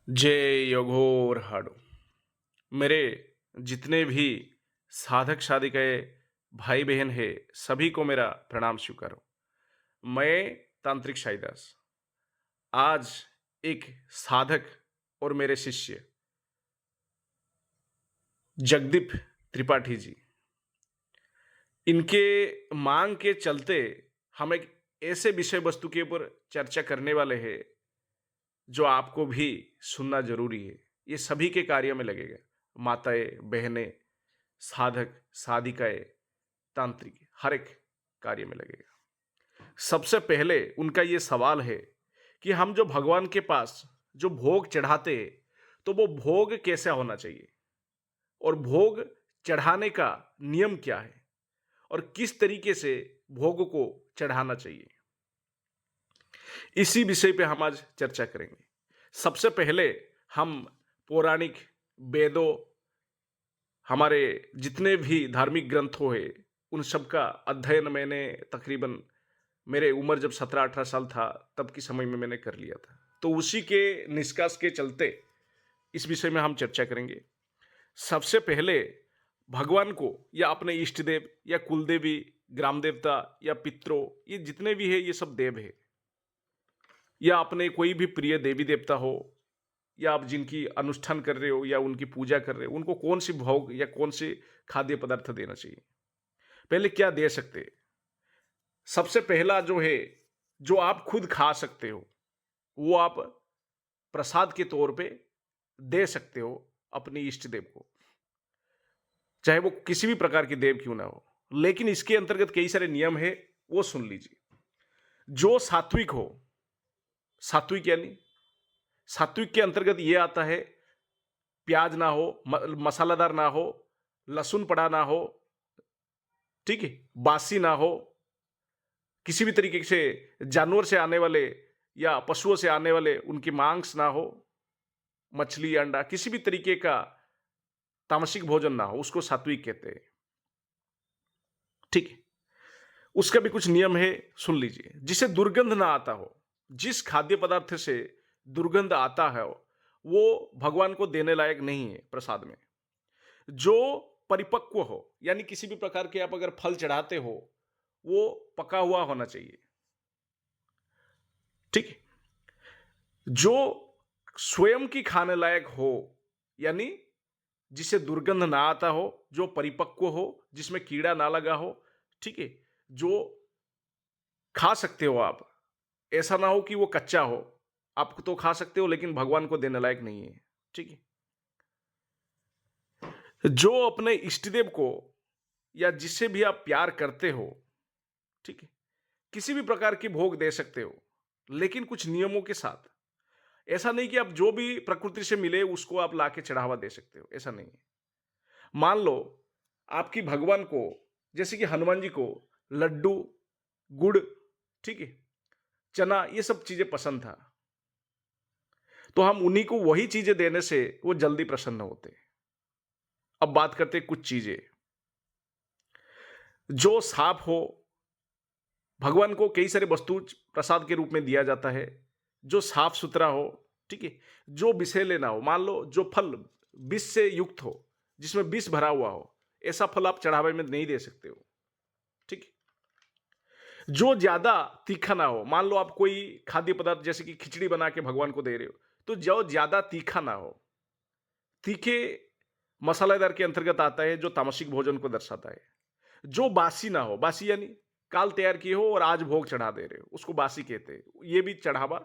जय योगोर हाडो। मेरे जितने भी साधक साधिकाएं भाई बहन हैं, सभी को मेरा प्रणाम स्वीकार हो। मैं तांत्रिक शाइदास आज एक साधक और मेरे शिष्य जगदीप त्रिपाठी जी, इनके मांग के चलते हम एक ऐसे विषय वस्तु के ऊपर चर्चा करने वाले हैं जो आपको भी सुनना जरूरी है। ये सभी के कार्य में लगेगा। माताएं, बहनें, साधक, साधिकाएं, तांत्रिक, हर एक कार्य में लगेगा। सबसे पहले उनका ये सवाल है कि हम जो भगवान के पास जो भोग चढ़ाते हैं, तो वो भोग कैसा होना चाहिए और भोग चढ़ाने का नियम क्या है और किस तरीके से भोग को चढ़ाना चाहिए। इसी विषय पे हम आज चर्चा करेंगे। सबसे पहले हम पौराणिक वेदों, हमारे जितने भी धार्मिक ग्रंथों हैं, उन सब का अध्ययन मैंने तकरीबन मेरे उम्र जब 17-18 साल था तब की समय में मैंने कर लिया था। तो उसी के निष्कर्ष के चलते इस विषय में हम चर्चा करेंगे। सबसे पहले भगवान को या अपने इष्ट देव या कुलदेवी, ग्राम देवता या पितरों, ये जितने भी है ये सब देव है, या अपने कोई भी प्रिय देवी देवता हो, या आप जिनकी अनुष्ठान कर रहे हो या उनकी पूजा कर रहे हो, उनको कौन सी भोग या कौन से खाद्य पदार्थ देना चाहिए। पहले क्या दे सकते हैं? सबसे पहला जो है, जो आप खुद खा सकते हो, वो आप प्रसाद के तौर पे दे सकते हो अपनी इष्ट देव को, चाहे वो किसी भी प्रकार की देव क्यों ना हो। लेकिन इसके अंतर्गत कई सारे नियम है, वो सुन लीजिए। जो सात्विक हो, सात्विक यानी सात्विक के अंतर्गत ये आता है, प्याज ना हो, मसालादार ना हो, लहसुन पड़ा ना हो, ठीक है, बासी ना हो, किसी भी तरीके से जानवर से आने वाले या पशुओं से आने वाले उनकी मांस ना हो, मछली, अंडा, किसी भी तरीके का तामसिक भोजन ना हो, उसको सात्विक कहते हैं। ठीक है। उसका भी कुछ नियम है, सुन लीजिए। जिसे दुर्गंध ना आता हो, जिस खाद्य पदार्थ से दुर्गंध आता है, वो भगवान को देने लायक नहीं है प्रसाद में। जो परिपक्व हो, यानी किसी भी प्रकार के आप अगर फल चढ़ाते हो, वो पका हुआ होना चाहिए। ठीक है। जो स्वयं की खाने लायक हो, यानी जिसे दुर्गंध ना आता हो, जो परिपक्व हो, जिसमें कीड़ा ना लगा हो, ठीक है, जो खा सकते हो आप। ऐसा ना हो कि वो कच्चा हो, आप तो खा सकते हो लेकिन भगवान को देने लायक नहीं है। ठीक है। जो अपने इष्टदेव को या जिससे भी आप प्यार करते हो, ठीक है, किसी भी प्रकार की भोग दे सकते हो, लेकिन कुछ नियमों के साथ। ऐसा नहीं कि आप जो भी प्रकृति से मिले उसको आप लाके चढ़ावा दे सकते हो, ऐसा नहीं है। मान लो आपकी भगवान को, जैसे कि हनुमान जी को लड्डू, गुड़, ठीक है, चना, ये सब चीजें पसंद था, तो हम उन्हीं को वही चीजें देने से वो जल्दी प्रसन्न होते। अब बात करते हैं कुछ चीजें। जो साफ हो, भगवान को कई सारे वस्तु प्रसाद के रूप में दिया जाता है, जो साफ सुथरा हो, ठीक है, जो विषैले ना हो। मान लो जो फल विष से युक्त हो, जिसमें विष भरा हुआ हो, ऐसा फल आप चढ़ावे में नहीं दे सकते हो। ठीक है। जो ज्यादा तीखा ना हो, मान लो आप कोई खाद्य पदार्थ जैसे कि खिचड़ी बना के भगवान को दे रहे हो, तो जो ज्यादा तीखा ना हो, तीखे मसालेदार के अंतर्गत आता है, जो तामसिक भोजन को दर्शाता है। जो बासी ना हो, बासी यानी काल तैयार किए हो और आज भोग चढ़ा दे रहे हो, उसको बासी कहते हैं। ये भी चढ़ावा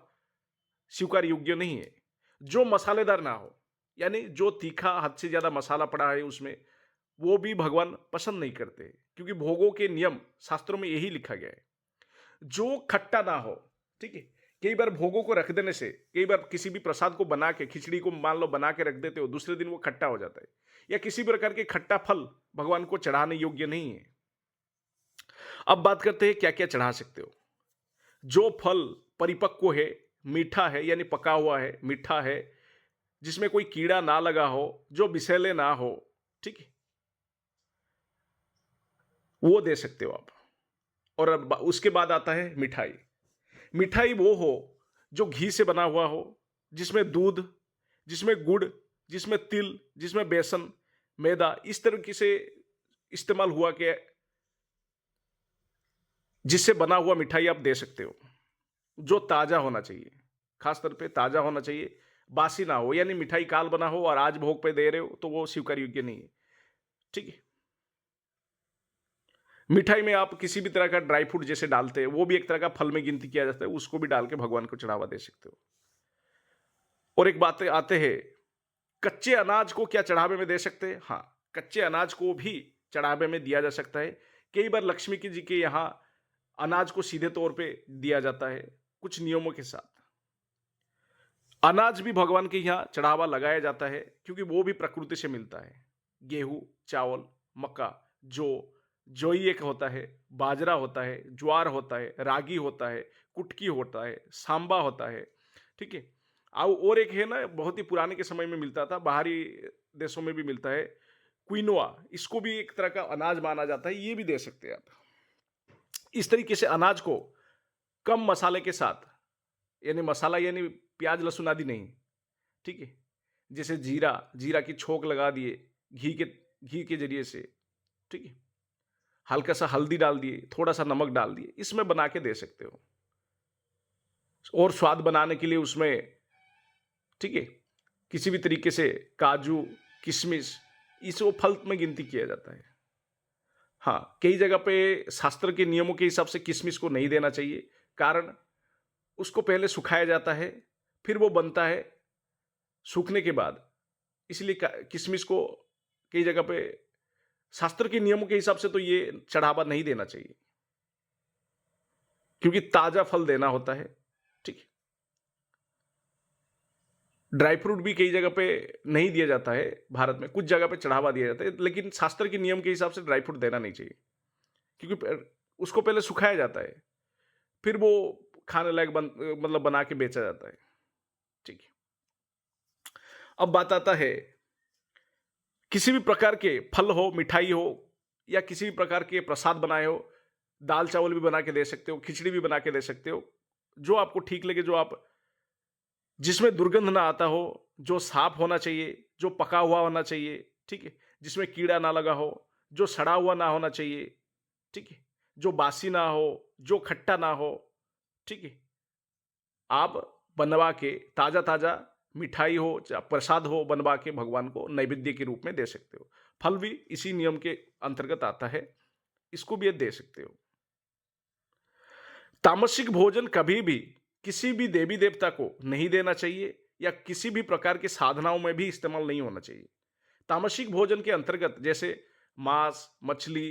स्वीकार योग्य नहीं है। जो मसालेदार ना हो, यानी जो तीखा, हद से ज्यादा मसाला पड़ा है उसमें, वो भी भगवान पसंद नहीं करते, क्योंकि भोगों के नियम शास्त्रों में यही लिखा गया है। जो खट्टा ना हो, ठीक है, कई बार भोगों को रख देने से, कई बार किसी भी प्रसाद को बना के, खिचड़ी को मान लो बना के रख देते हो, दूसरे दिन वो खट्टा हो जाता है, या किसी प्रकार के खट्टा फल भगवान को चढ़ाने योग्य नहीं है। अब बात करते हैं क्या क्या चढ़ा सकते हो। जो फल परिपक्व है, मीठा है, यानी पका हुआ है, मीठा है, जिसमें कोई कीड़ा ना लगा हो, जो विषैले ना हो, ठीक है, वो दे सकते हो आप। और अब उसके बाद आता है मिठाई। मिठाई वो हो जो घी से बना हुआ हो, जिसमें दूध जिसमें गुड़, जिसमें तिल, जिसमें बेसन, मैदा, इस तरीके से इस्तेमाल हुआ कि जिससे बना हुआ मिठाई आप दे सकते हो, जो ताज़ा होना चाहिए, खास तौर पे ताज़ा होना चाहिए, बासी ना हो, यानी मिठाई काल बना हो और आज भोग पे दे रहे हो तो वो स्वीकार योग्य नहीं है। ठीक है। मिठाई में आप किसी भी तरह का ड्राई फ्रूट जैसे डालते हैं, वो भी एक तरह का फल में गिनती किया जाता है, उसको भी डाल के भगवान को चढ़ावा दे सकते हो। और एक बात आते हैं, कच्चे अनाज को क्या चढ़ावे में दे सकते हैं? हाँ, कच्चे अनाज को भी चढ़ावे में दिया जा सकता है। कई बार लक्ष्मी जी के यहाँ अनाज को सीधे तौर पे दिया जाता है, कुछ नियमों के साथ। अनाज भी भगवान के यहाँ चढ़ावा लगाया जाता है, क्योंकि वो भी प्रकृति से मिलता है। गेहूं, चावल, मक्का, जोई एक होता है, बाजरा होता है, ज्वार होता है, रागी होता है, कुटकी होता है, सांबा होता है। ठीक है। और एक है ना, बहुत ही पुराने के समय में मिलता था, बाहरी देशों में भी मिलता है, क्विनोआ। इसको भी एक तरह का अनाज माना जाता है, ये भी दे सकते हैं आप। इस तरीके से अनाज को कम मसाले के साथ, यानी मसाला यानी प्याज लहसुन आदि नहीं, ठीक है, जैसे जीरा, जीरा की छोंक लगा दिए घी के जरिए से, ठीक है, हल्का सा हल्दी डाल दिए, थोड़ा सा नमक डाल दिए, इसमें बना के दे सकते हो। और स्वाद बनाने के लिए उसमें, ठीक है, किसी भी तरीके से काजू, किशमिश, इसको फल में गिनती किया जाता है। हाँ, कई जगह पे शास्त्र के नियमों के हिसाब से किशमिश को नहीं देना चाहिए, कारण उसको पहले सुखाया जाता है, फिर वो बनता है सूखने के बाद, इसलिए किशमिश को कई जगह पे शास्त्र के नियमों के हिसाब से तो ये चढ़ावा नहीं देना चाहिए, क्योंकि ताजा फल देना होता है। ठीक है। ड्राई फ्रूट भी कई जगह पे नहीं दिया जाता है, भारत में कुछ जगह पे चढ़ावा दिया जाता है, लेकिन शास्त्र के नियम के हिसाब से ड्राई फ्रूट देना नहीं चाहिए, क्योंकि उसको पहले सुखाया जाता है, फिर वो खाने लायक मतलब बना के बेचा जाता है। ठीक है। अब बात आता है, किसी भी प्रकार के फल हो, मिठाई हो, या किसी भी प्रकार के प्रसाद बनाए हो, दाल चावल भी बना के दे सकते हो, खिचड़ी भी बना के दे सकते हो, जो आपको ठीक लगे, जो आप जिसमें दुर्गंध ना आता हो, जो साफ होना चाहिए, जो पका हुआ होना चाहिए, ठीक है, जिसमें कीड़ा ना लगा हो, जो सड़ा हुआ ना होना चाहिए, ठीक है, जो बासी ना हो, जो खट्टा ना हो, ठीक है, आप बनवा के ताजा ताजा मिठाई हो या प्रसाद हो, बनवा के भगवान को नैवेद्य के रूप में दे सकते हो। फल भी इसी नियम के अंतर्गत आता है, इसको भी दे सकते हो। तामसिक भोजन कभी भी किसी भी देवी देवता को नहीं देना चाहिए, या किसी भी प्रकार की साधनाओं में भी इस्तेमाल नहीं होना चाहिए। तामसिक भोजन के अंतर्गत जैसे मांस, मछली,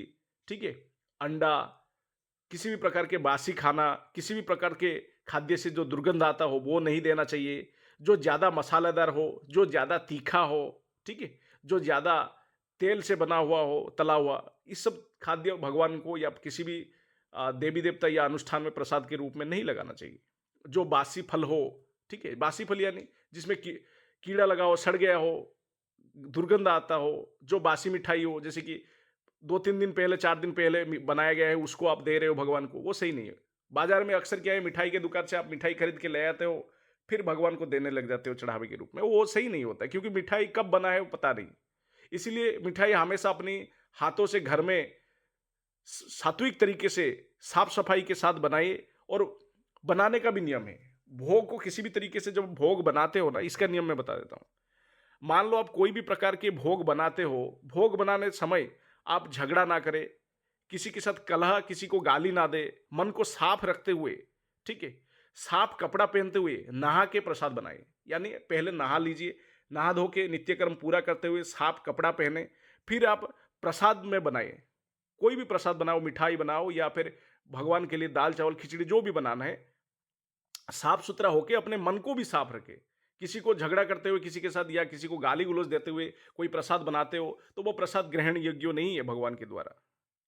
ठीक है, अंडा, किसी भी प्रकार के बासी खाना, किसी भी प्रकार के खाद्य से जो दुर्गंध आता हो वो नहीं देना चाहिए, जो ज़्यादा मसालेदार हो, जो ज़्यादा तीखा हो, ठीक है, जो ज़्यादा तेल से बना हुआ हो, तला हुआ, इस सब खाद्य भगवान को या किसी भी देवी देवता या अनुष्ठान में प्रसाद के रूप में नहीं लगाना चाहिए। जो बासी फल हो, ठीक है, बासी फल यानी जिसमें कीड़ा लगा हो, सड़ गया हो, दुर्गंध आता हो, जो बासी मिठाई हो, जैसे कि 2-3 दिन पहले, 4 दिन पहले बनाया गया है, उसको आप दे रहे हो भगवान को, वो सही नहीं है। बाजार में अक्सर क्या है, मिठाई के दुकान से आप मिठाई खरीद के ले आते हो, फिर भगवान को देने लग जाते हो चढ़ावे के रूप में, वो सही नहीं होता, क्योंकि मिठाई कब बना है वो पता नहीं। इसीलिए मिठाई हमेशा अपनी हाथों से घर में सात्विक तरीके से साफ सफाई के साथ बनाइए। और बनाने का भी नियम है, भोग को किसी भी तरीके से जब भोग बनाते हो ना, इसका नियम मैं बता देता हूं। मान लो आप कोई भी प्रकार के भोग बनाते हो, भोग बनाने समय आप झगड़ा ना करें, किसी के साथ कलह, किसी को गाली ना दे, मन को साफ रखते हुए, ठीक है, साफ कपड़ा पहनते हुए नहा के प्रसाद बनाए। यानी पहले नहा लीजिए, नहा धो के नित्यकर्म पूरा करते हुए साफ कपड़ा पहने, फिर आप प्रसाद में बनाए। कोई भी प्रसाद बनाओ, मिठाई बनाओ, या फिर भगवान के लिए दाल चावल खिचड़ी जो भी बनाना है, साफ सुथरा होके अपने मन को भी साफ रखे। किसी को झगड़ा करते हुए किसी के साथ, या किसी को गाली गलौज देते हुए कोई प्रसाद बनाते हो, तो वो प्रसाद ग्रहण योग्य नहीं है भगवान के द्वारा।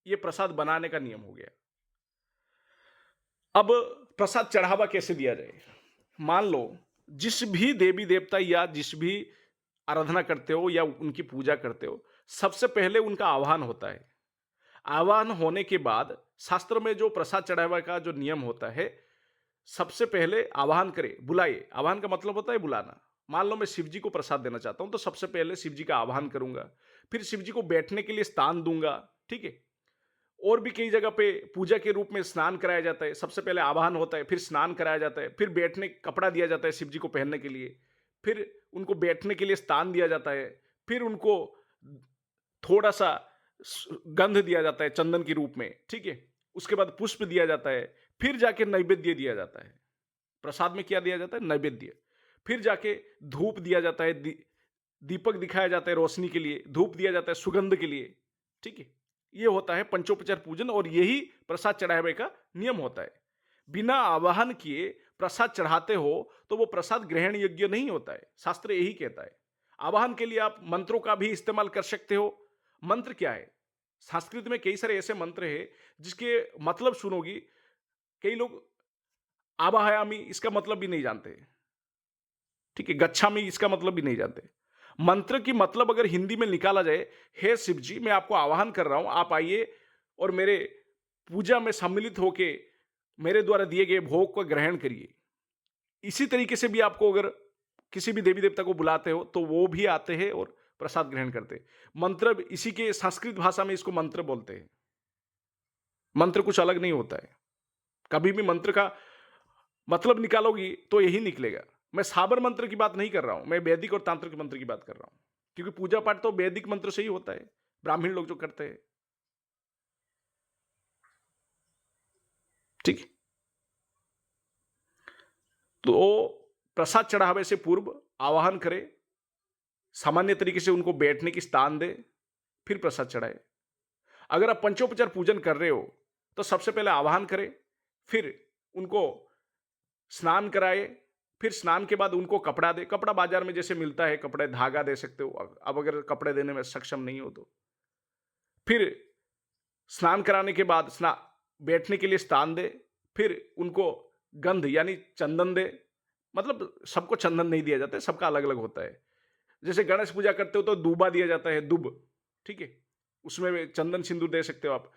ये प्रसाद बनाने का नियम हो गया। अब प्रसाद चढ़ावा कैसे दिया जाए? मान लो जिस भी देवी देवता या जिस भी आराधना करते हो या उनकी पूजा करते हो, सबसे पहले उनका आह्वान होता है। आह्वान होने के बाद शास्त्र में जो प्रसाद चढ़ावा का जो नियम होता है, सबसे पहले आह्वान करे, बुलाए। आह्वान का मतलब होता है बुलाना। मान लो मैं शिव जी को प्रसाद देना चाहता हूं, तो सबसे पहले शिव जी का आह्वान करूंगा, फिर शिव जी को बैठने के लिए स्थान दूंगा। ठीक है। और भी कई जगह पे पूजा के रूप में स्नान कराया जाता है। सबसे पहले आवाहन होता है, फिर स्नान कराया जाता है, फिर बैठने कपड़ा दिया जाता है शिव जी को पहनने के लिए, फिर उनको बैठने के लिए स्थान दिया जाता है, फिर उनको थोड़ा सा गंध दिया जाता है चंदन के रूप में। ठीक है। उसके बाद पुष्प दिया जाता है, फिर जाके नैवेद्य दिया जाता है। प्रसाद में क्या दिया जाता है? नैवेद्य। फिर जाके धूप दिया जाता है, दीपक दिखाया जाता है रोशनी के लिए, धूप दिया जाता है सुगंध के लिए। ठीक है। ये होता है पंचोपचार पूजन, और यही प्रसाद चढ़ावे का नियम होता है। बिना आवाहन किए प्रसाद चढ़ाते हो तो वो प्रसाद ग्रहण योग्य नहीं होता है, शास्त्र यही कहता है। आवाहन के लिए आप मंत्रों का भी इस्तेमाल कर सकते हो। मंत्र क्या है? संस्कृत में कई सारे ऐसे मंत्र हैं जिसके मतलब सुनोगी, कई लोग आवाहयामी इसका मतलब भी नहीं जानते। ठीक है। गच्छामि इसका मतलब भी नहीं जानते। मंत्र की मतलब अगर हिंदी में निकाला जाए, हे शिव जी, मैं आपको आवाहन कर रहा हूं, आप आइए और मेरे पूजा में सम्मिलित होके मेरे द्वारा दिए गए भोग को ग्रहण करिए। इसी तरीके से भी आपको अगर किसी भी देवी देवता को बुलाते हो तो वो भी आते हैं और प्रसाद ग्रहण करते हैं। मंत्र इसी के संस्कृत भाषा में इसको मंत्र बोलते हैं। मंत्र कुछ अलग नहीं होता है। कभी भी मंत्र का मतलब निकालोगी तो यही निकलेगा। मैं साबर मंत्र की बात नहीं कर रहा हूं, मैं वैदिक और तांत्रिक मंत्र की बात कर रहा हूं, क्योंकि पूजा पाठ तो वैदिक मंत्र से ही होता है, ब्राह्मण लोग जो करते हैं। ठीक है। तो प्रसाद चढ़ावे से पूर्व आवाहन करे, सामान्य तरीके से उनको बैठने की स्थान दे, फिर प्रसाद चढ़ाए। अगर आप पंचोपचार पूजन कर रहे हो तो सबसे पहले आवाहन करें, फिर उनको स्नान कराए, फिर स्नान के बाद उनको कपड़ा दे। कपड़ा बाजार में जैसे मिलता है, कपड़े धागा दे सकते हो। अब अगर कपड़े देने में सक्षम नहीं हो तो फिर स्नान कराने के बाद बैठने के लिए स्थान दे, फिर उनको गंध यानी चंदन दे। मतलब सबको चंदन नहीं दिया जाता है, सबका अलग अलग होता है। जैसे गणेश पूजा करते हो तो दूबा दिया जाता है, दुब। ठीक है। उसमें चंदन सिंदूर दे सकते हो आप।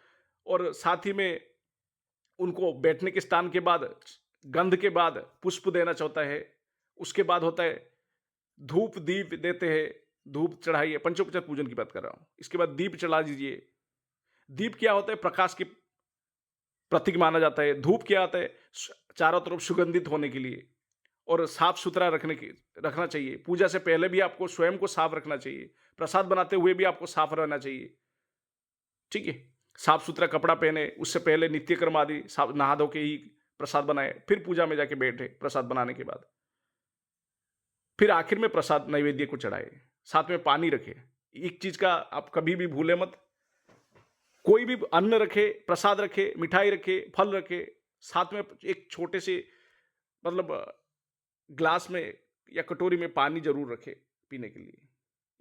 और साथ ही में उनको बैठने के स्थान के बाद गंध के बाद पुष्प देना चाहता है। उसके बाद होता है धूप दीप देते हैं, धूप चढ़ाइए। पंचोपचार पूजन की बात कर रहा हूं। इसके बाद दीप चढ़ा दीजिए। दीप क्या होता है? प्रकाश की प्रतीक माना जाता है। धूप क्या आता है? चारों तरफ सुगंधित होने के लिए और साफ सुथरा रखना चाहिए। पूजा से पहले भी आपको स्वयं को साफ रखना चाहिए, प्रसाद बनाते हुए भी आपको साफ रहना चाहिए। ठीक है। साफ सुथरा कपड़ा पहने, उससे पहले नित्य कर्म आदि साफ नहा धो के ही प्रसाद बनाए, फिर पूजा में जाके बैठे प्रसाद बनाने के बाद। फिर आखिर में प्रसाद नैवेद्य को चढ़ाए, साथ में पानी रखे। एक चीज का आप कभी भी भूले मत, कोई भी अन्न रखे, प्रसाद रखे, मिठाई रखे, फल रखे, साथ में एक छोटे से मतलब ग्लास में या कटोरी में पानी जरूर रखे पीने के लिए।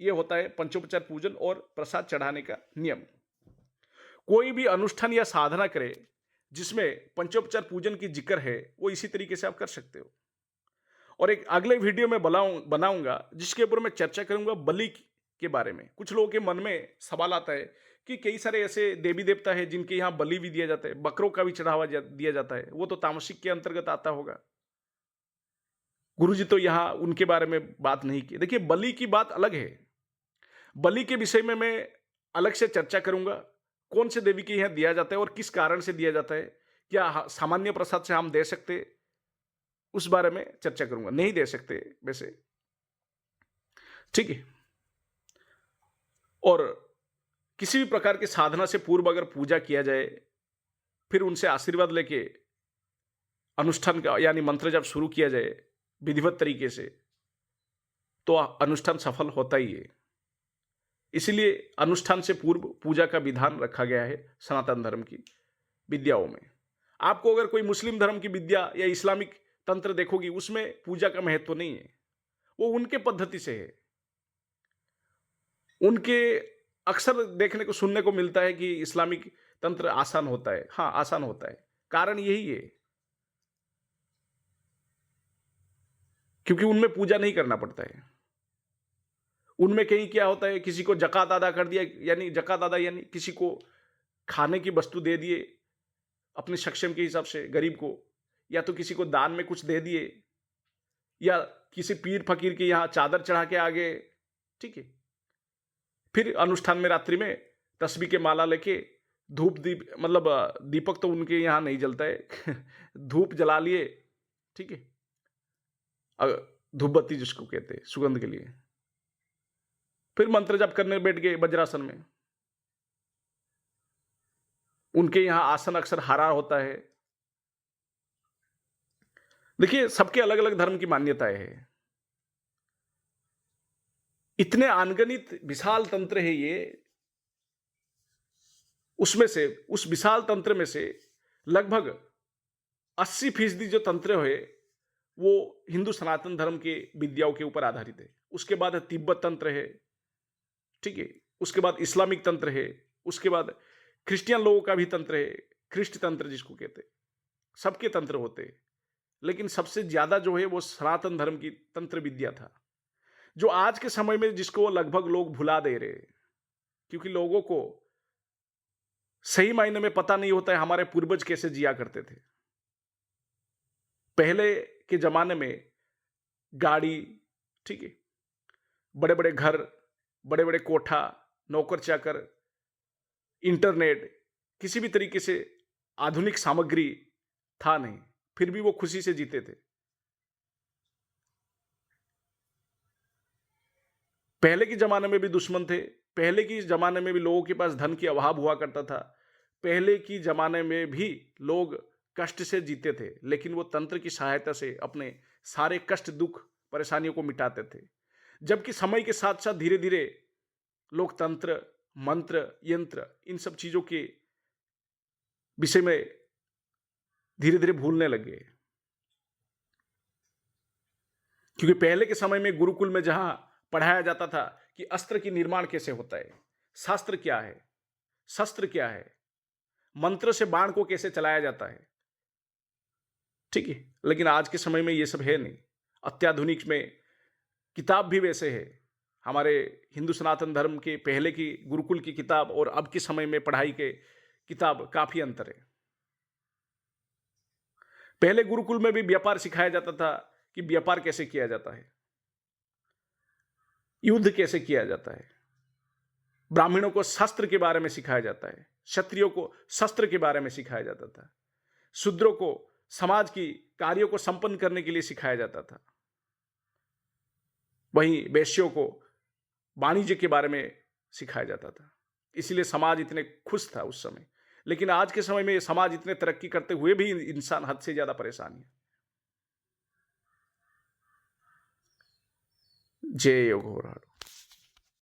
यह होता है पंचोपचार पूजन और प्रसाद चढ़ाने का नियम। कोई भी अनुष्ठान या साधना करे जिसमें पंचोपचार पूजन की जिक्र है, वो इसी तरीके से आप कर सकते हो। और एक अगले वीडियो में बनाऊंगा जिसके ऊपर मैं चर्चा करूंगा बलि के बारे में। कुछ लोगों के मन में सवाल आता है कि कई सारे ऐसे देवी देवता है जिनके यहाँ बलि भी दिया जाता है, बकरों का भी चढ़ावा दिया जाता है, वो तो तामसिक के अंतर्गत आता होगा। गुरुजी तो यहाँ उनके बारे में बात नहीं की। देखिए, बलि की बात अलग है। बलि के विषय में मैं अलग से चर्चा करूंगा। कौन से देवी के यहाँ दिया जाता है और किस कारण से दिया जाता है, क्या सामान्य प्रसाद से हम दे सकते, उस बारे में चर्चा करूंगा। नहीं दे सकते वैसे। ठीक है। और किसी भी प्रकार की साधना से पूर्व अगर पूजा किया जाए, फिर उनसे आशीर्वाद लेके अनुष्ठान का यानी मंत्र जब शुरू किया जाए विधिवत तरीके से, तो अनुष्ठान सफल होता ही है। इसीलिए अनुष्ठान से पूर्व पूजा का विधान रखा गया है सनातन धर्म की विद्याओं में। आपको अगर कोई मुस्लिम धर्म की विद्या या इस्लामिक तंत्र देखोगी, उसमें पूजा का महत्व नहीं है। वो उनके पद्धति से है। उनके अक्सर देखने को सुनने को मिलता है कि इस्लामिक तंत्र आसान होता है। हाँ, आसान होता है। कारण यही है क्योंकि उनमें पूजा नहीं करना पड़ता है। उनमें कहीं क्या होता है, किसी को जकात अदा कर दिया, यानी जकात अदा यानी किसी को खाने की वस्तु दे दिए अपने सक्षम के हिसाब से गरीब को, या तो किसी को दान में कुछ दे दिए, या किसी पीर फकीर के यहाँ चादर चढ़ा के आ गए, ठीक है। फिर अनुष्ठान में रात्रि में तस्बीह के माला लेके धूप दीप, मतलब दीपक तो उनके यहाँ नहीं जलता है धूप जला लिए, ठीक है, धूप बत्ती जिसको कहते हैं सुगंध के लिए। फिर मंत्र जप करने बैठ गए वज्रासन में। उनके यहां आसन अक्सर हरा होता है। देखिए, सबके अलग अलग धर्म की मान्यताएं हैं। इतने अनगणित विशाल तंत्र है ये, उसमें से, उस विशाल तंत्र में से लगभग 80% जो तंत्र है वो हिंदू सनातन धर्म के विद्याओं के ऊपर आधारित है। उसके बाद तिब्बत तंत्र है, ठीक है। उसके बाद इस्लामिक तंत्र है। उसके बाद क्रिश्चियन लोगों का भी तंत्र है, ख्रिस्ट तंत्र जिसको कहते हैं। सबके तंत्र होते हैं, लेकिन सबसे ज्यादा जो है वो सनातन धर्म की तंत्र विद्या था, जो आज के समय में जिसको लगभग लोग भुला दे रहे हैं, क्योंकि लोगों को सही मायने में पता नहीं होता है हमारे पूर्वज कैसे जिया करते थे। पहले के जमाने में गाड़ी, ठीक है, बड़े बड़े घर, बड़े बड़े कोठा, नौकर चाकर, इंटरनेट, किसी भी तरीके से आधुनिक सामग्री था नहीं, फिर भी वो खुशी से जीते थे। पहले के जमाने में भी दुश्मन थे, पहले के जमाने में भी लोगों के पास धन की अभाव हुआ करता था, पहले की जमाने में भी लोग कष्ट से जीते थे, लेकिन वो तंत्र की सहायता से अपने सारे कष्ट, दुख, परेशानियों को मिटाते थे। जबकि समय के साथ साथ धीरे धीरे लोग तंत्र, मंत्र, यंत्र, इन सब चीजों के विषय में धीरे धीरे भूलने लगे। क्योंकि पहले के समय में गुरुकुल में जहां पढ़ाया जाता था कि अस्त्र की निर्माण कैसे होता है, शास्त्र क्या है, शस्त्र क्या है, मंत्र से बाण को कैसे चलाया जाता है, ठीक है। लेकिन आज के समय में ये सब है नहीं। अत्याधुनिक में किताब भी वैसे है। हमारे हिंदू सनातन धर्म के पहले की गुरुकुल की किताब और अब के समय में पढ़ाई के किताब काफी अंतर है। पहले गुरुकुल में भी व्यापार सिखाया जाता था कि व्यापार कैसे किया जाता है, युद्ध कैसे किया जाता है, ब्राह्मणों को शस्त्र के बारे में सिखाया जाता है, क्षत्रियों को शस्त्र के बारे में सिखाया जाता था, शूद्रों को समाज की कार्यों को संपन्न करने के लिए सिखाया जाता था, वहीं वैश्यों को वाणिज्य के बारे में सिखाया जाता था। इसीलिए समाज इतने खुश था उस समय। लेकिन आज के समय में समाज इतने तरक्की करते हुए भी इंसान हद से ज्यादा परेशान है। जय योगोराड।